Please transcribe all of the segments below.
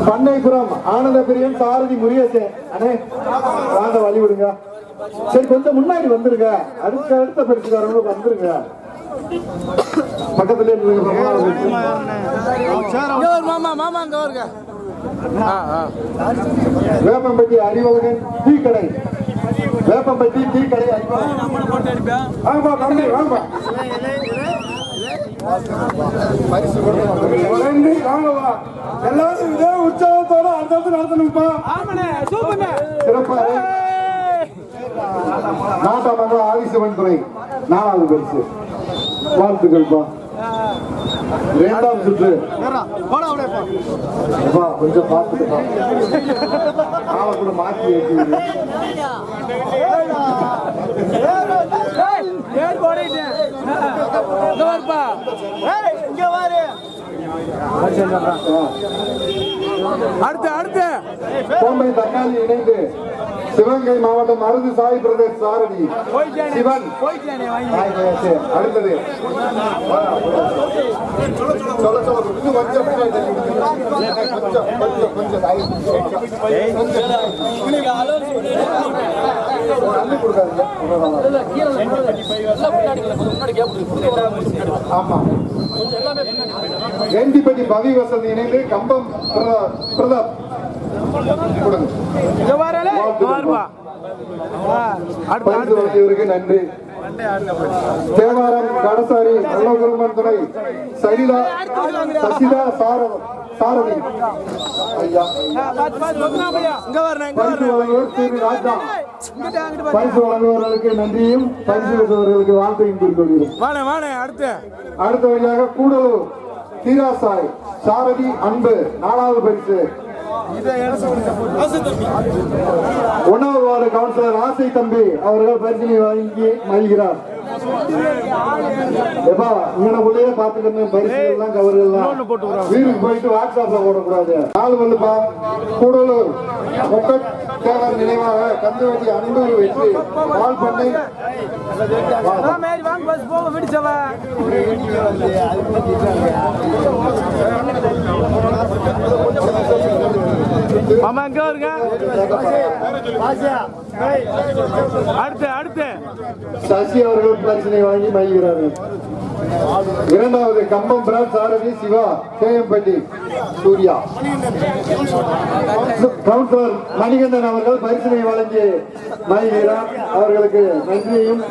பண்ணைபுரம் ஆனந்த பிரியம் சாரதி முருகேசன் அண்ணே வாங்க வழி விடுங்க. சரி கொஞ்சம் முன்னாடி வந்துருங்க, அடுத்த பரிசுக்காரங்க வந்துருங்க. பக்கத்துல வேப்பம்பட்டி அறிவழகன் டீ கடை, வேப்பம்பட்டி டீ கடை எல்லாரும் இதே உற்சாகத்தோட அடுத்தது நடத்தணும்ப்பா. சிறப்பாக நாட்டாமங்க ஆதிசிவன் துறை 4வது பரிசு வாழ்த்துக்கள்ப்பா. 2ஆம் சுற்று கொஞ்சம் பார்த்துப்பா, ஆளை கூட மாற்றி அடுத்து கோம்பை தக்காளி இணைந்து சிவகங்கை மாவட்டம் அருது சாய் பிரதேஷ் சாரதி சிவன். அடுத்தது ஆமா வேண்டிப்பட்டி பவி வசதி இணைந்து கம்பம் பிரதாப் நன்றி. தேவாரம் கடசாரி நல்லகுருமன் துணை சசிதா சாரதி பரிசு வழங்குவோர் திரு ராஜா. பரிசு வழங்குவவர்களுக்கு நன்றியும் பரிசு பெற்றவர்களுக்கு வாழ்த்தையும் கூறிக்கொள்கிறோம். அடுத்த வழியாக கூடலூர் தீராசாய் சாரதி அன்பு 4வது பரிசு. 1வது வார்டு கவுன்சிலர் ஆசை தம்பி அவர்கள் பரிசினை வாங்கி மகிழ்கிறார். எப்பா இங்கனக்குள்ளேயே பாத்துக்கணும், பரிசுகள்லாம் கவர்கள்லாம் வீட்டுக்கு போயிட்டு வாட்ஸ்அப்ல போடக்கூடாது. 4 வந்துப்பா. கூடலூர் முக்கட் தேவர் நினைவாக கந்துவட்டி அன்பு வெற்றி பால் பண்ணை அடுத்து சசி அவர்கள் பரிசனை வாங்கி மகிழ்கிறார்கள். இரண்டாவது கம்பம் பிராட் சாரதி சிவா கேஎம்பட்டி சூர்யா. கவுன்சிலர் மணிகண்டன் அவர்கள் பரிசினை வழங்கி மகிழ்கிறார். அவர்களுக்கு நன்றியையும்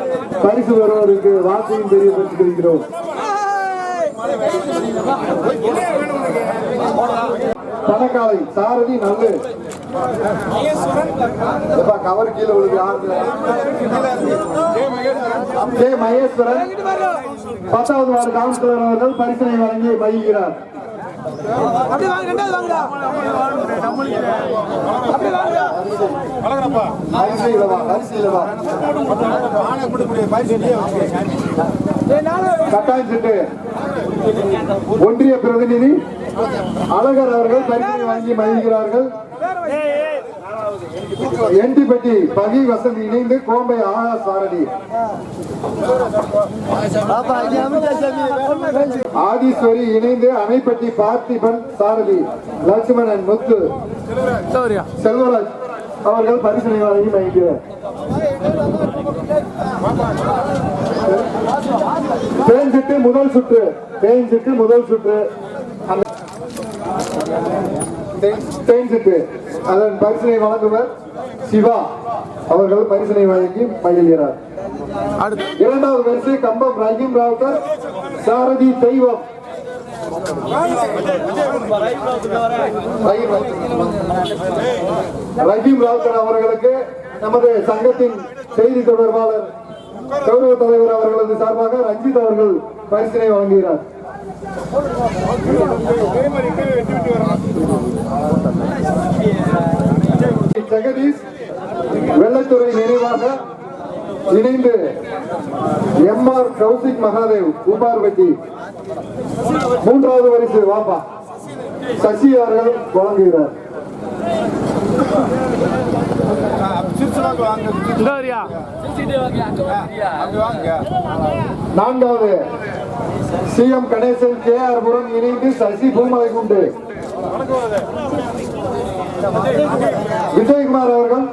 பரிசு பெறுவதற்கு வார்த்தையும் தெரியப்படுத்தியிருக்கிறோம். பணக்காலை சாரதி நல்லு கவர் கீழே விழுது. ஜே மகேஸ்வரன் 10வது வார்டு கவுன்சிலர் அவர்கள் பரிசினை வழங்கி மகிழ்கிறார். கட்டாயச்சிட்டு ஒன்றிய பிரதிநிதி அழகர் அவர்கள் பரிசினை வழங்கி மகிழ்கிறார்கள். எண்டிப்பட்டி பகி வசந்தி இணைந்து கோம்பை ஆகா சாரதி. ஆதீஸ்வரி இணைந்து அணைப்பட்டி பார்த்திபன் சாரதி. லட்சுமணன் முத்து செல்வராஜ் அவர்கள் பரிசனை வழங்கி மகிழ்கிறார். தேஞ்சிட்டு முதல் சுற்று தேஞ்சிட்டு அதன் பரிசனை வழங்குவர் சிவா அவர்கள் பரிசனை வழங்கி மகிழ்கிறார். இரண்டாவது பரிசு கம்பம் ரஹீம் ராவுத்தர் சாரதி தெய்வம். ரஹீம் ராவுத்தர் அவர்களுக்கு நமது சங்கத்தின் செய்தி தொடர்பாளர் கௌரவ தலைவர் அவர்களது சார்பாக ரஞ்சித் அவர்கள் பரிசினை வழங்குகிறார். ஜெகதீஷ் வெள்ளத்துறை நினைவாக இணைந்து எம்ஆர் கௌசிக் மகாதேவ் உப்பார்பட்டி 3வது பரிசு வாப்பா சசி அவர்கள் வழங்குகிறார். 4வது சிஎம் கணேசன் KR புரம் இணைந்து சசி பூமலை குண்டு. விஜயகுமார் அவர்கள்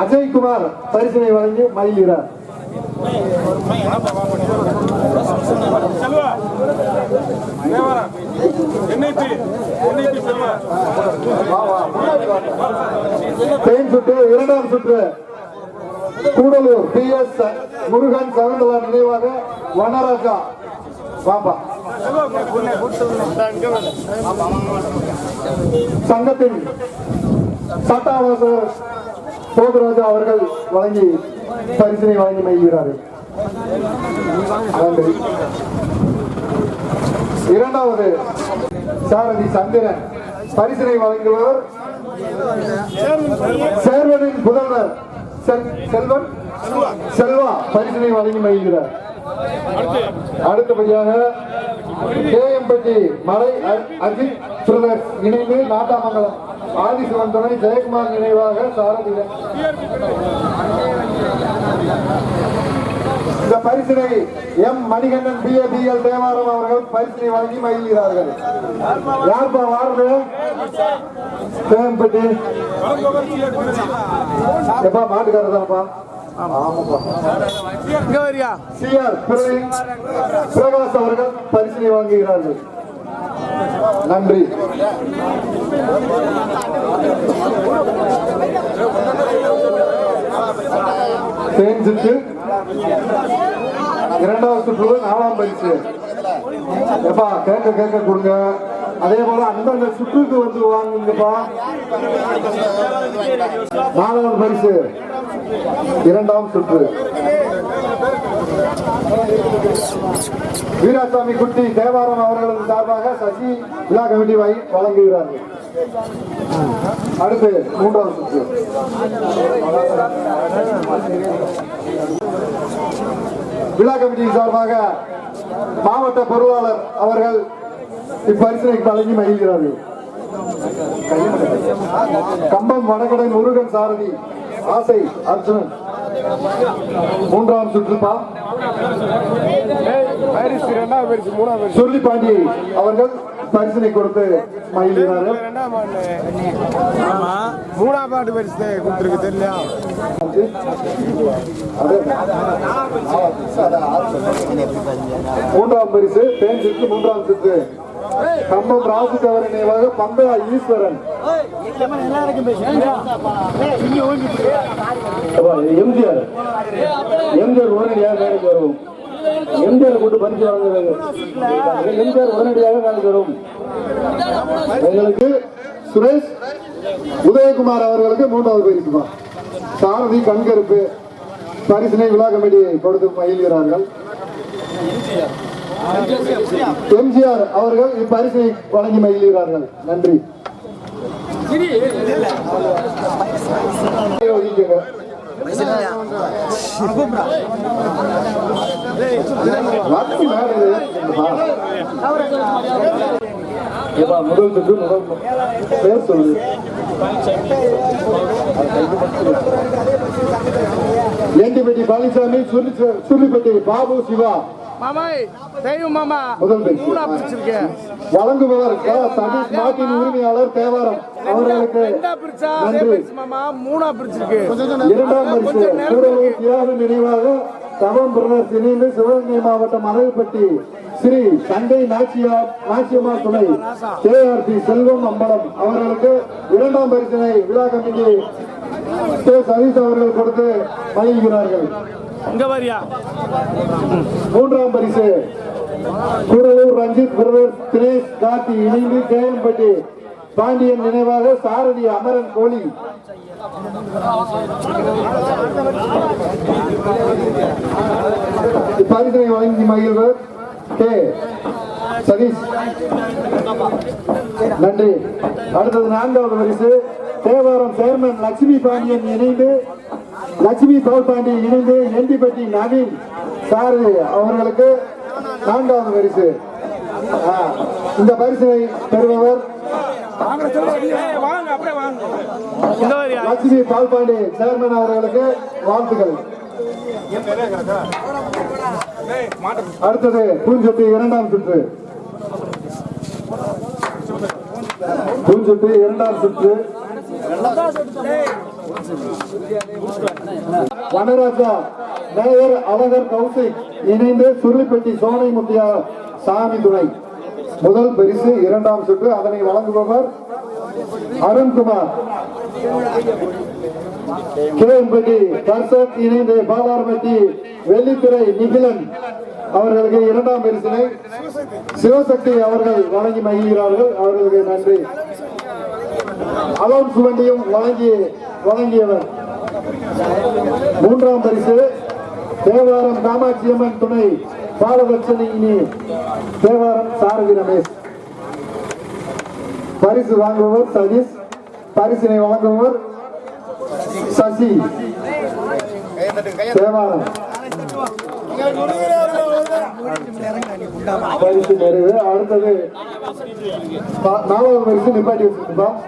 அஜய்குமார் பரிசினை வழங்கி மகிழ்கிறார். சுற்று 2வது சுற்று கூடலூர் PS முருகன் சகுந்தலா நினைவாக வனராஜா பாப்பா சங்கத்தின் சட்டாவாசர் சோதராஜா அவர்கள் வழங்கி பரிசினை வழங்கி மகிழ்கிறார்கள். நன்றி. 2வது சாரதி சந்திரன் பரிசினை வழங்குபவர் சேர்வனின் புதல்வர் செல்வா பரிசினை வழங்கி மகிழ்கிறார். அடுத்தபடியாக கேஎம்பட்டி மலை அஜித் பிரதர்ஸ் இணைந்து நாட்டாமங்கலம் ஆதிசிவன் துணை ஜெயக்குமார் நினைவாக சாரதி. இந்த பரிசினை எம் மணிகண்டன் BABL தேவாரம் அவர்கள் பரிசினை வழங்கி மகிழ்கிறார்கள். யார்ப்பா வாருது கேஎம்பட்டி எப்பா மாட்டுக்காரர் தான்ப்பா. பிரகாஷ் அவர்கள் பரிசினை வழங்குகிறார்கள். நன்றி. தேஞ்சிட்டு 2வது சுற்று 4ஆம் பரிசு எப்பா கேட்க கொடுங்க. அதே போல அந்தந்த சுற்றுக்கு வந்து வாங்குங்கப்பா. 4வது பரிசு 2ஆம் சுற்று வீராசாமி குட்டி தேவாரம் அவர்களது சார்பாக சசி விழா கமிட்டி வழங்குகிறார்கள். அடுத்து 3வது சுற்று விழா கமிட்டியின் சார்பாக மாவட்ட பொருளாளர் அவர்கள் இப்பரிசினை வழங்கி மகிழ்கிறார்கள். கம்பம் வடகடை முருகன் சாரதி ஆசை அர்ஜுனன் 3ஆம் சுற்றுப்பா சுருளிப்பாண்டி அவர்கள் பரிசினை கொடுத்து மகிழ்கிறார்கள். மூணாம் பாட்டு பரிசு கொடுத்துருக்கு தெரியல. மூன்றாம் பரிசு தேன்சிற்கு மூன்றாம் சுற்று கம்பம் ராசுக்கு நினைவாக பந்தா ஈஸ்வரன். எம்ஜிஆர் உடனடியாக வேலைக்கு வரும். எம்ஜிஆர் கூட்டு பரிசு வழங்க எம்ஜிஆர் உடனடியாக வேலைக்கு வரும். எங்களுக்கு சுரேஷ் உதயகுமார் அவர்களுக்கு மூன்றாவது பரிசு. சாரதி கண்கருப்பு பரிசினை விழா கமிட்டி கொடுத்து மகிழ்கிறார்கள். எம்ஜிஆர் அவர்கள் இப்பரிசை வழங்கி மகிழ்கிறார்கள். நன்றி. முதல் சுற்று பேர் சொல்லு. ஏண்டிப்பட்டி பழனிசாமி, சுருளிப்பட்டி பாபு சிவா. வழங்குபவர் சதீஷ் மாட்டின் உரிமையாளர் தேவாரம் அவர்களுக்கு நன்றி. இரண்டாம் பரிசு கூடலூர் தியாக நினைவாக தவம் பிரதர்ஸ் இணைந்து சிவகங்கை மாவட்டம் அழகுப்பட்டி ஸ்ரீ தந்தை நாச்சியம்மா துணை KRP செல்வம் அம்பலம் அவர்களுக்கு இரண்டாம் பரிசினை விழா கமிட்டி சதீஷ் அவர்கள் கொடுத்து மகிழ்கிறார்கள். மூன்றாம் பரிசு கூடலூர் ரஞ்சித் பிரதர்ஸ் தினேஷ் கார்த்தி இணைந்து கேஎம்பட்டி பாண்டியன் நினைவாக சாரதி அமரன் கோழி. பரிசனை வழங்கி மகிழ்வர் கே சதீஷ். நன்றி. அடுத்தது நான்காவது பரிசு தேவாரம் சேர்மன் லட்சுமி பாண்டியன் இணைந்து லட்சுமி பால் பாண்டி இணைந்து எண்டிப்பட்டி நவீன் சாரு அவர்களுக்கு நான்காவது பரிசு. இந்த பரிசை பெறுபவர் லட்சுமி பால் பாண்டி சேர்மன் அவர்களுக்கு வாழ்த்துக்கள். அடுத்தது பூஞ்சொட்டி இரண்டாம் சுற்று. பூஞ்சொட்டி இரண்டாம் சுற்று வனராஜா மேயர் அழகர் கௌசிக் இணைந்து சுருளிப்பட்டி சோனை முத்தியா சாமி துணை. முதல் பரிசு இரண்டாம் சுற்று. அதனை வழங்குபவர் அருண்குமார். கேஎம்பட்டி கர்சத் இணைந்து பாலார்பட்டி வெள்ளித்துறை நிகிலன் அவர்களுக்கு இரண்டாம் பரிசினை சிவசக்தி அவர்கள் வழங்கி மகிழ்கிறார்கள். அவர்களுக்கு நன்றி. அலோன் சுவண்டியும் வழங்கியவர். மூன்றாம் பரிசு தேவாரம் காமாட்சியம்மன் துணை பாலதட்சணி தேவாரம் சாரதி ரமேஷ். பரிசு வாங்குபவர் சதீஷ். பரிசினை வழங்குபவர் சசி தேவாரம். பரிசு நிறைவு. அடுத்தது நாலாவது பரிசு நிப்பாட்டி வச்சிருக்கோம்.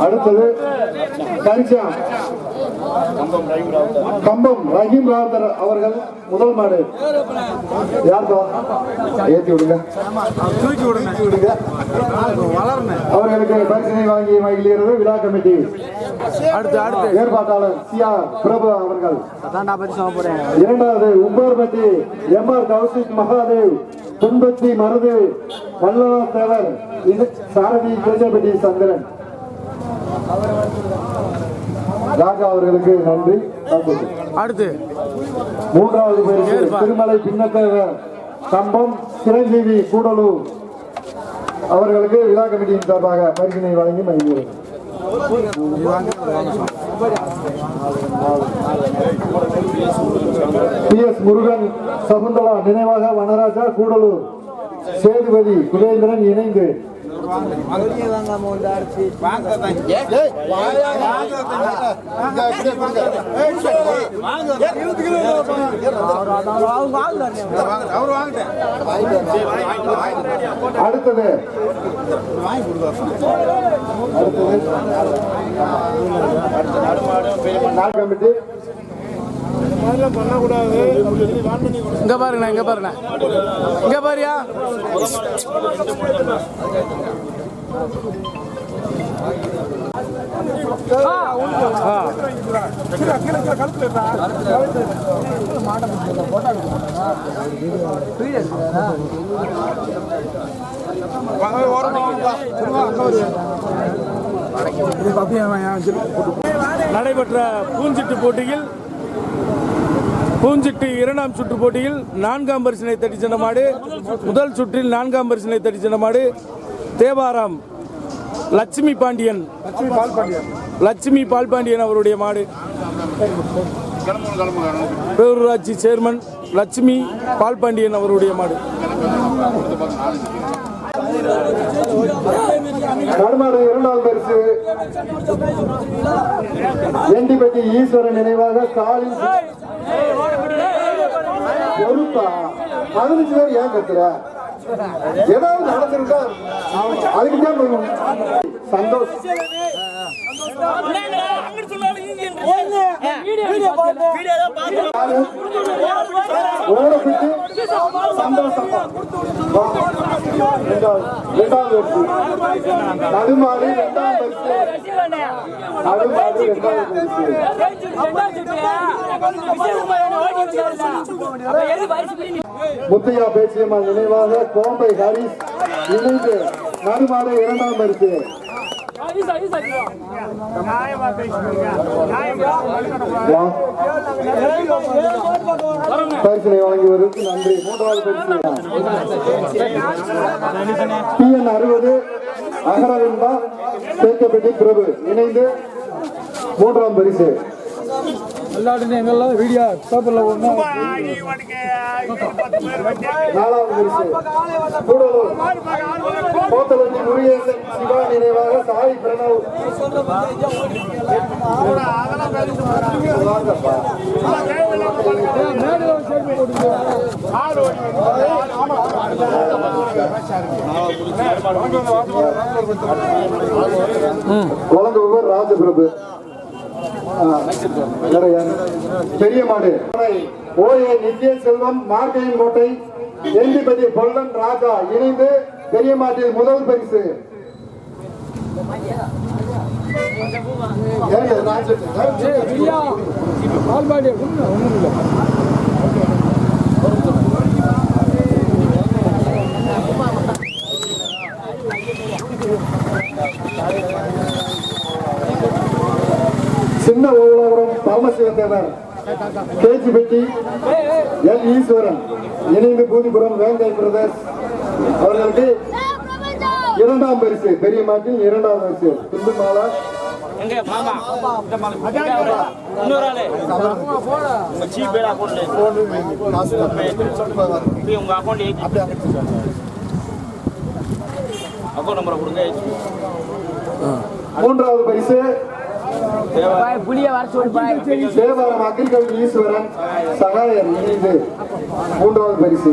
அடுத்தது கரிச்சா கம்பம் ரஹீம் ராவுத்தர் அவர்கள் முதல் மாடு. யாருப்பா ஏற்றி விடுங்க அவர்களுக்கு பரிசினை வாங்கி மகிழ்கிறது விழா கமிட்டி. ஏற்பாட்டாளர் சியா பிரபு அவர்கள். இரண்டாவது உப்பார்பட்டி MR கௌசிக் மகாதேவ் துன்பத்தி மருது வல்லவா தேவர் சாரதி கேஜபட்டி சந்திரன் ராஜா அவர்களுக்கு நன்றி. அடுத்து மூன்றாவது பரிசு திருமலை பின்னத்தேவர் கம்பம் சிரஞ்சீவி கூடலூர் அவர்களுக்கு விழா கமிட்டியின் சார்பாக பரிசினை வழங்கி மகிழ்கிறது. PS முருகன் சகுந்தலா நினைவாக வனராஜா கூடலூர் சேதுபதி குலேந்திரன் இணைந்து அடுத்தது கமிட்டி இங்க பாருங்கண்ணா, இங்க பாருண்ணா, இங்க பாரியா. நடைபெற்ற பூஞ்சிட்டு போட்டியில் பூஞ்சிட்டு இரண்டாம் சுற்று போட்டியில் 4ஆம் பரிசினை தட்டி சென்ற மாடு, முதல் சுற்றில் 4ஆம் பரிசினை தட்டி சென்ற மாடு தேவாரம் லட்சுமி பால்பாண்டியன் அவருடைய மாடு. பேரூராட்சி சேர்மன் லட்சுமி பால்பாண்டியன் அவருடைய மாடு. கருமாடு 2ஆம் பரிசு எண்டிப்பட்டி ஈஸ்வரன் நினைவாக ஸ்டாலின். பொறுப்பா 15 பேர் ஏன் கத்துற? ஏதாவது நடந்திருக்கா? அதுக்கு தான் சந்தோஷம். சந்தோஷம். நடுமாடு 2ஆம் பரிசு. நடுமாடு 2ஆம் பரிசு. முத்தையா பேச்சியம்மாள் நினைவாக கோம்பை ஹரிஸ் இணைந்து நடுமாடு 2ஆம் பரிசு. பரிசினை வழங்குவதற்கு நன்றி. 3வது பரிசு PN 60 அகரவின்பா தேக்கப்பட்டி பிரபு இணைந்து 3ஆம் பரிசு. வீடியோ 4வது பரிசு கூடலூர் கோத்தலட்டி முருகேசன் சிவா நினைவாக சாய் பிரணவ். கொலந்தூர் ராஜபிரபு. பெரிய மாடு ஓஏ நித்ய செல்வம் மார்க்கையின் கோட்டை எண்டிப்பதி பொல்லன் ராஜா இணைந்து பெரிய மாட்டில் முதல் பரிசு. சின்ன ஓவலபுரம் பரமசிவத்தேவர் கேஜிபெட்டி எல் ஈஸ்வரன் இணைந்து பூதிபுரம் வேங்கை பிரதேஷ் அவர்களுக்கு 2ஆம் பரிசு. பெரிய மாட்டில் 2ஆம் பரிசு துண்டுமாலா. மூன்றாவது பரிசு தேவாரம் அகில்கவி ஈஸ்வரன் சகாயர் இணைந்து 3வது பரிசு.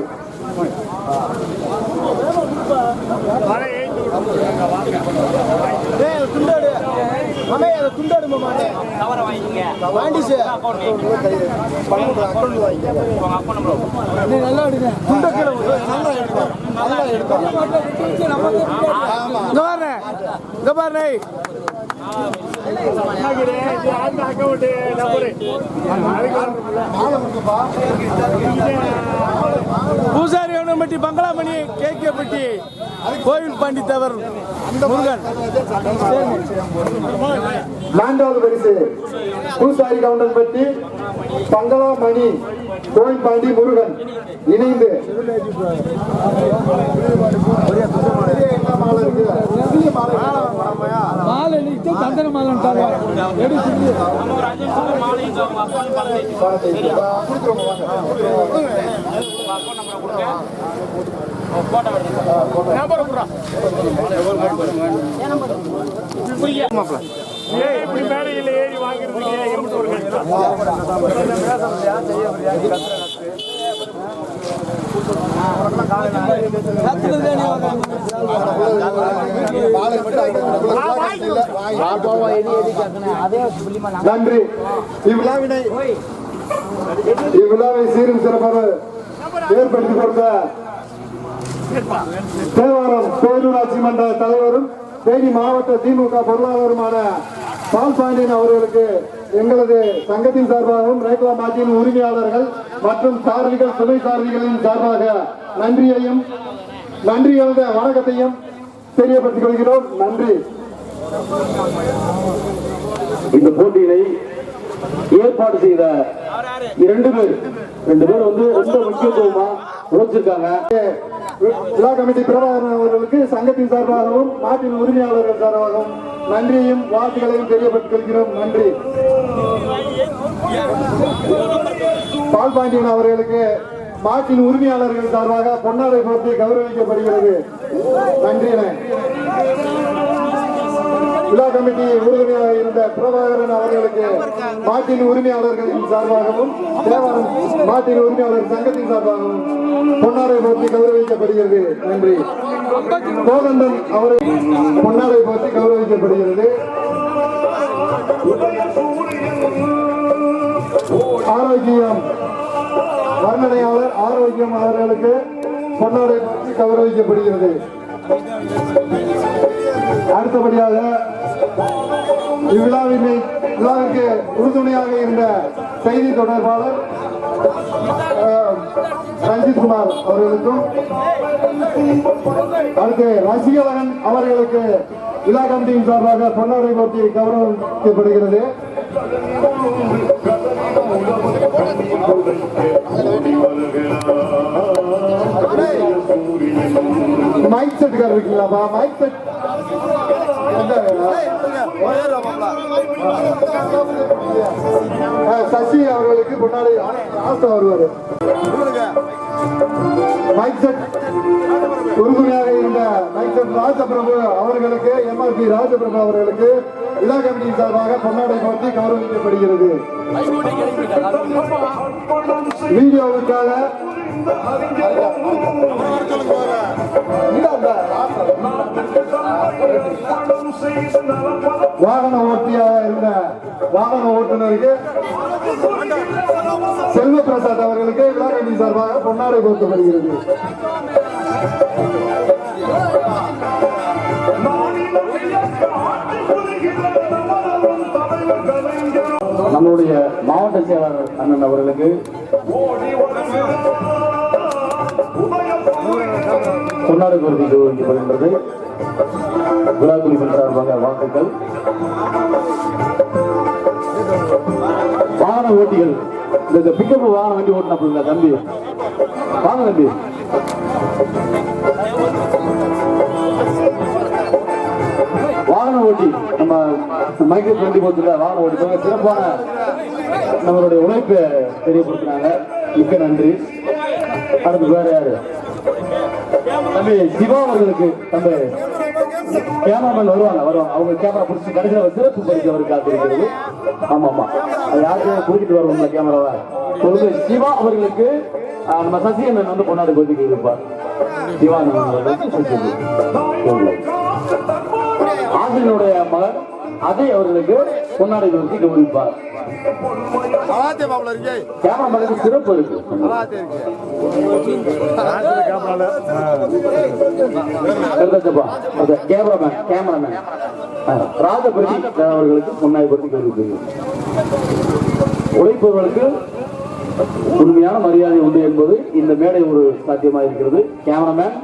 பூசாரி பட்டி பங்களாமணி கேக்கப்பட்டி கோவில் பாண்டித்தவர் முருகன். 4வது பரிசு பூசாரி கவுண்டன்பட்டி பங்களாமணி கோவில் பாண்டி முருகன் இணைந்து. நன்றி. இவ்விழாவினை இவ்விழாவை சீரும் சிறப்பாக ஏற்படுத்தி கொடுத்த தேவாரம் பேரூராட்சி மன்ற தலைவரும் தேனி மாவட்ட திமுக பொருளாளருமான பால் பாண்டியன் அவர்களுக்கு எங்களது சங்கத்தின் சார்பாகவும் ரேக்லா மாட்டின் உரிமையாளர்கள் மற்றும் சாரதிகள் துணை சாரதிகளின் சார்பாக நன்றியையும் நன்றி கலந்த வணக்கத்தையும் தெரியப்படுத்திக் கொள்கிறோம். நன்றி. இந்த போட்டியினை ஏற்பாடு செய்த ரெண்டு பேர் வந்து ரொம்ப முக்கியத்துவமா யோசிச்சிருக்காங்க. விழா கமிட்டி பிரபாகரன் அவர்களுக்கு சங்கத்தின் சார்பாகவும் நாட்டின் உரிமையாளர்கள் சார்பாகவும் நன்றியையும் வாழ்த்துக்களையும் தெரியப்படுத்திக் கொள்கிறோம். நன்றி. பால் பாண்டியன் அவர்களுக்கு மாட்டின் உரிமையாளர்கள் சார்பாக பொன்னாடை போர்த்தி கௌரவிக்கப்படுகிறது. நன்றி. விழா கமிட்டி உறுதுணையாக இருந்த பிரபாகரன் அவர்களுக்கு மாட்டின் உரிமையாளர்களின் சார்பாகவும் தேவாரம் மாட்டின் உரிமையாளர் சங்கத்தின் சார்பாகவும் பொன்னாடை போர்த்தி கௌரவிக்கப்படுகிறது. நன்றி. கோதண்டன் அவர்கள் பொன்னாடை போர்த்தி கௌரவிக்கப்படுகிறது. ஆரோக்கியம் வர்ணனையாளர் ஆரோக்கியம் அவர்களுக்கு பொன்னாடை போர்த்தி கௌரவிக்கப்படுகிறது. அடுத்தபடியாக இவ்விழாவிற்கு உறுதுணையாக இருந்த செய்தி தொடர்பாளர் ரஞ்சித் குமார் அவர்களுக்கும் அடுத்து ரசிகலகன் அவர்களுக்கு விழா கமிட்டியின் சார்பாக பொன்னாடை போட்டி கௌரவிக்கப்படுகிறது. மைக் செட் இருக்கீங்களா? மைக் செட் சசி அவர்களுக்கு முன்னாடி வருவாரு. மைக் செட் உறுதுணையாக இருந்த மைக் செட் ராஜபிரபு அவர்களுக்கு MRP ராஜபிரபு அவர்களுக்கு விழா கமிட்டியின் சார்பாக பொன்னாடை போட்டி கௌரவிக்கப்படுகிறது. வீடியோவுக்காக வாகன ஓட்டியாக இருந்த வாகன ஓட்டுநருக்கு செல்வ பிரசாத் அவர்களுக்கு விழா கமிட்டி சார்பாக பொன்னாடை போர்த்தப்படுகிறது. நம்மளுடைய மாவட்ட செயலாளர் அண்ணன் அவர்களுக்கு பொன்னாடை போர்த்தி கௌரவிக்கப்படுகின்றது. விழா குழுவின் சார்பாக வாழ்த்துக்கள். வாகன ஓட்டிகள் இந்த பிக்கப் வாகன வண்டி ஓட்டினா தம்பி வாங்க தம்பி. வாகன ஓட்டி நம்ம மைக்கேல் வண்டி போட்டுல வாகன ஓட்டி சிறப்பான நம்மளுடைய உழைப்பை தெரியப்படுத்தினாங்க. மிக்க நன்றி. அடுத்து வேற யாரு? தம்பி சிவா அவர்களுக்கு தம்பி கேமராமேன் வருவாங்க. அவங்க கேமரா பிடிச்சி கடைசியில் சிறப்பு பரிசு அவருக்கு காத்திருக்கிறது. ஆமா அது யாருக்கும் கூட்டிட்டு வருவோம்ல கேமராவை. சிவா அவர்களுக்கு நம்ம சசிகண்ணன் வந்து பொன்னாடை போட்டி இருப்பார். சிவா ஆசிரியனுடைய மகன் அஜய் அவர்களுக்கு பொன்னாடை போட்டி கௌரவிப்பார். கேமராமேனுக்கு சிறப்பு இருக்கு. கேமராமேன் ராஜபதி அவர்களுக்கு பொன்னாடை போட்டி கௌரவிக்கிறது. உழைப்பவர்களுக்கு உண்மையான மரியாதை உண்டு என்பது இந்த மேடை ஒரு சாத்தியமாக இருக்கிறது. கேமராமேன்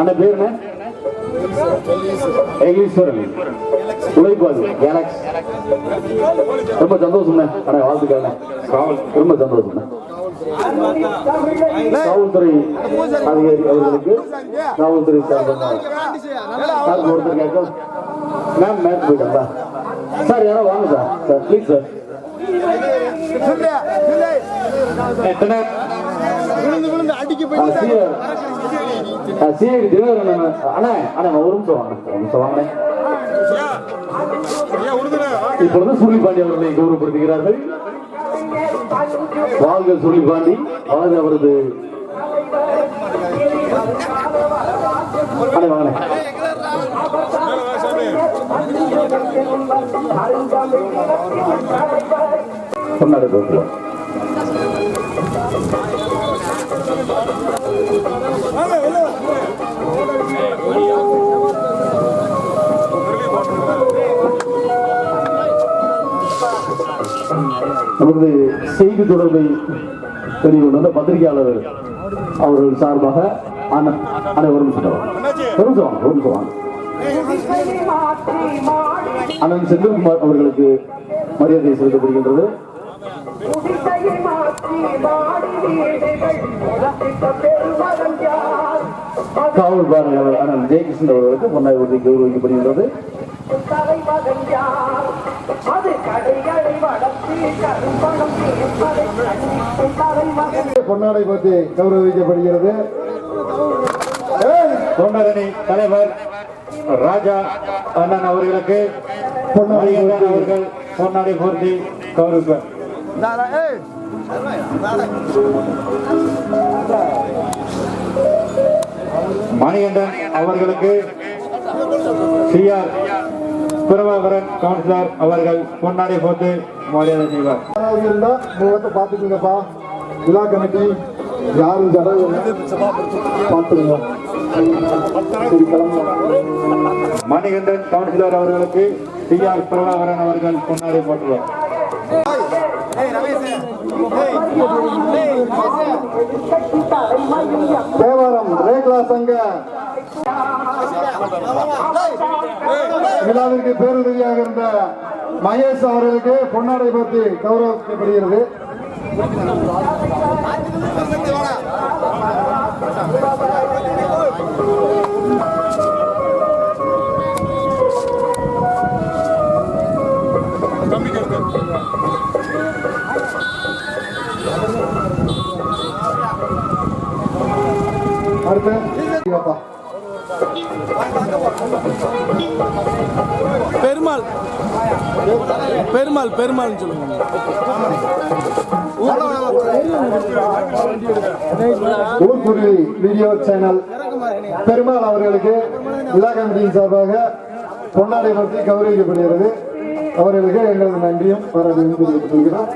அந்த பேர் என்ன? உழைப்பாது கேலக்ஸ். ரொம்ப சந்தோஷம். வாழ்த்துக்கள். ரொம்ப சந்தோஷம். காவல்துறை அதிகாரி அவர்களுக்கு காவல்துறை சார்பாக ஒருத்தர் கேட்கும். மேம் மேட்ச் போயிட்டா சார்? யாரோ வாங்க சார். Sir please sir. இப்பொழுது சுருளிபாண்டி அவர்களை கௌரவப்படுத்துகிறார்கள். வாழ்க சுருளிபாண்டி, வாழ்க அவரது கொண்டாட போகிறார். நமது செய்தி தொடர்பை வெளியுள்ள பத்திரிகையாளர் அவர்கள் சார்பாக அனைவரும் அண்ணன் செந்தில்குமார் அவர்களுக்கு மரியாதை செலுத்தப்படுகின்றது. காவல் பார்வையாளர் அண்ணன் ஜெயகிருஷ்ணன் அவர்களுக்கு பொன்னாய் உறுதி கௌரவிக்கப்படுகின்றது. பொன்னாடை பற்றி கௌரவிக்கப்படுகிறது. தொண்டரணி தலைவர் ராஜா அண்ணன் அவர்களுக்கு அவர்கள் பொன்னாடை போர்த்தி கௌரவிப்பார். மணிகண்டன் அவர்களுக்கு சிஆர் பிரபாகரன் கவுன்சிலர் அவர்கள் பொன்னாடை போட்டு மரியாதை செய்வார். முகத்தை பார்த்துக்குங்கப்பா. விழா கமிட்டி யாரும் பார்த்துருங்க. மணிகண்டன் கவுன்சிலர் அவர்களுக்கு சிஆர் பிரபாகரன் அவர்கள் பொன்னாடை போட்டுவார். தேவாரம் ரேக்லா சங்க விழாவிற்கு பேருதவியாக இருந்த மகேஷ் அவர்களுக்கு பொன்னாடை பற்றி கௌரவிக்கப்படுகிறது. அடுத்து பெருமாள் பெருமாள் பெருமாள் சொல்லுங்க. ஊர்குடி வீடியோ சேனல் பெருமாள் அவர்களுக்கு விழா கமிட்டியின் சார்பாக பொன்னாடை பற்றி கௌரவிக்கப்படுகிறது. அவர்களுக்கு எங்களது நன்றியும் பாராட்டியும் தெரிவித்துக் கொள்கிறோம்.